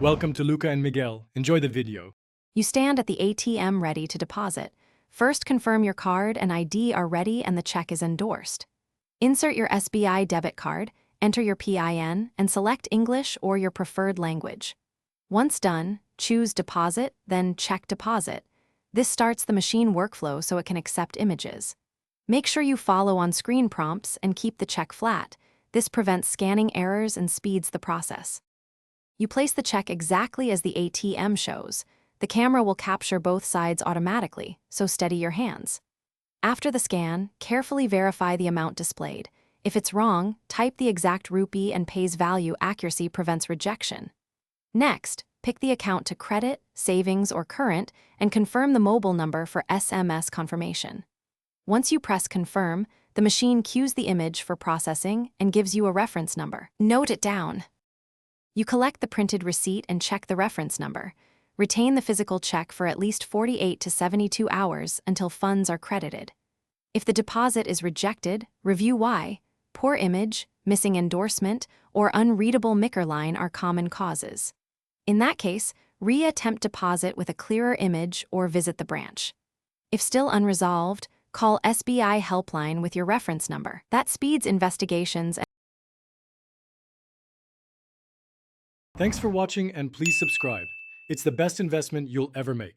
Welcome to Luca and Miguel. Enjoy the video. You stand at the ATM ready to deposit. First, confirm your card and ID are ready and the check is endorsed. Insert your SBI debit card, enter your PIN, and select English or your preferred language. Once done, choose Deposit, then Check Deposit. This starts the machine workflow so it can accept images. Make sure you follow on-screen prompts and keep the check flat. This prevents scanning errors and speeds the process. You place the check exactly as the ATM shows. The camera will capture both sides automatically, so steady your hands. After the scan, carefully verify the amount displayed. If it's wrong, type the exact rupee and pays value. Accuracy prevents rejection. Next, pick the account to credit, savings, or current, and confirm the mobile number for SMS confirmation. Once you press confirm, the machine cues the image for processing and gives you a reference number. Note it down. You collect the printed receipt and check the reference number. Retain the physical check for at least 48 to 72 hours until funds are credited. If the deposit is rejected, review why. Poor image, missing endorsement, or unreadable MICR line are common causes. In that case, re-attempt deposit with a clearer image or visit the branch. If still unresolved, call SBI helpline with your reference number. That speeds investigations. Thanks for watching and please subscribe. It's the best investment you'll ever make.